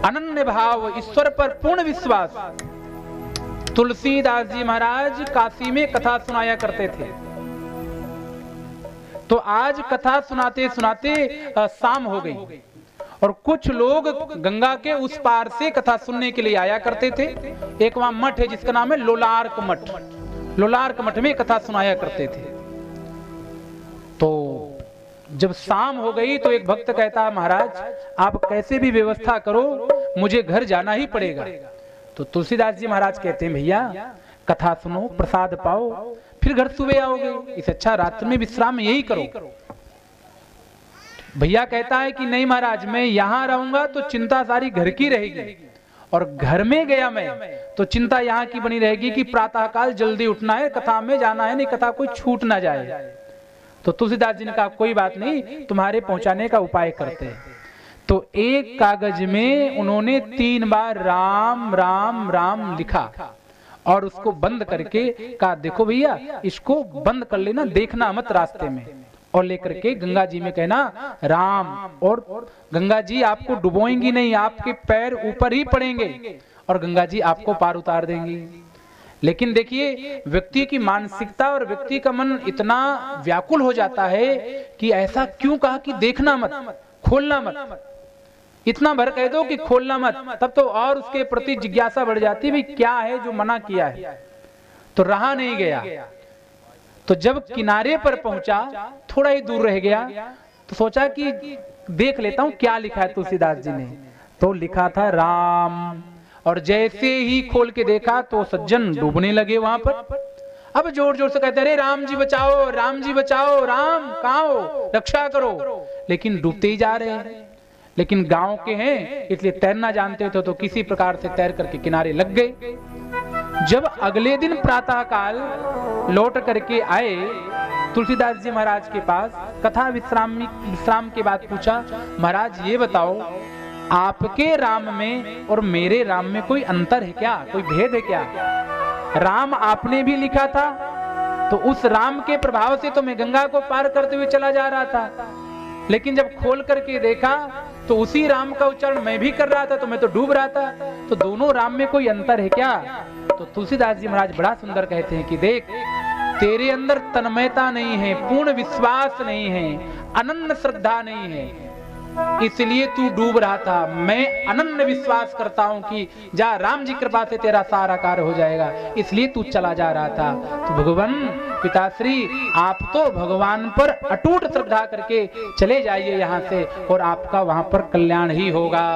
अनन्य भाव, ईश्वर पर पूर्ण विश्वास। तुलसीदास जी महाराज काशी में कथा सुनाया करते थे। तो आज कथा सुनाते सुनाते शाम हो गई और कुछ लोग गंगा के उस पार से कथा सुनने के लिए आया करते थे। एक वहां मठ है जिसका नाम है लोलार्क मठ। लोलार्क मठ में कथा सुनाया करते थे। तो जब शाम हो गई तो एक भक्त कहता, महाराज आप कैसे भी व्यवस्था करो, मुझे घर जाना ही पड़ेगा। तो तुलसीदास जी महाराज कहते हैं, भैया कथा सुनो, प्रसाद पाओ, फिर घर सुबह आओगे, इससे अच्छा रात्रि में विश्राम यही करो। भैया कहता है कि नहीं महाराज, मैं यहां रहूंगा तो चिंता सारी घर की रहेगी, और घर में गया मैं तो चिंता यहाँ की बनी रहेगी कि प्रातःकाल जल्दी उठना है, कथा में जाना है, नहीं कथा कोई छूट ना जाए। तो तुलसीदास जी ने कहा कोई बात नहीं, तुम्हारे पहुंचाने का उपाय करते हैं। तो एक कागज में उन्होंने 3 बार राम राम राम लिखा और उसको बंद करके कहा, देखो भैया इसको बंद कर लेना, देखना मत रास्ते में, और लेकर के गंगा जी में कहना राम, और गंगा जी आपको डुबोएंगी नहीं, आपके पैर ऊपर ही पड़ेंगे और गंगा जी आपको पार उतार देंगी। लेकिन देखिए व्यक्ति की मानसिकता और व्यक्ति का मन इतना व्याकुल हो जाता है कि ऐसा क्यों कहा कि देखना मत, खोलना मत, इतना भर कह दो कि खोलना मत, तब तो और उसके प्रति जिज्ञासा बढ़ जाती है, क्या है जो मना किया है। तो रहा नहीं गया। तो जब किनारे पर पहुंचा, थोड़ा ही दूर रह गया, तो सोचा कि देख लेता हूं क्या लिखा है तुलसीदास जी ने। तो लिखा था राम, और जैसे ही खोल के देखा तो सज्जन डूबने लगे वहां पर। अब जोर जोर से कहते अरे राम जी बचाओ, राम जी बचाओ, राम कहाँ हो, रक्षा करो, लेकिन डूबते ही जा रहे हैं। लेकिन गांव के हैं इसलिए तैरना जानते थे, तो किसी प्रकार से तैर करके किनारे लग गए। जब अगले दिन प्रातःकाल लौट करके आए तुलसीदास जी महाराज के पास, कथा विश्राम के बाद पूछा, महाराज ये बताओ आपके राम में और मेरे राम में कोई अंतर है क्या, कोई भेद है क्या? राम आपने भी लिखा था, तो उस राम के प्रभाव से तो मैं गंगा को पार करते हुए चला जा रहा था, लेकिन जब खोल करके देखा तो उसी राम का उच्चारण मैं भी कर रहा था, तो मैं तो डूब रहा था, तो दोनों राम में कोई अंतर है क्या? तो तुलसीदास जी महाराज बड़ा सुंदर कहते हैं कि देख, तेरे अंदर तन्मयता नहीं है, पूर्ण विश्वास नहीं है, अनन्य श्रद्धा नहीं है, इसलिए तू डूब रहा था। मैं अनन्य विश्वास करता हूं कि जा राम जी कृपा से तेरा सारा कार्य हो जाएगा, इसलिए तू चला जा रहा था। तो भगवान पिताश्री आप तो भगवान पर अटूट श्रद्धा करके चले जाइए यहाँ से, और आपका वहां पर कल्याण ही होगा।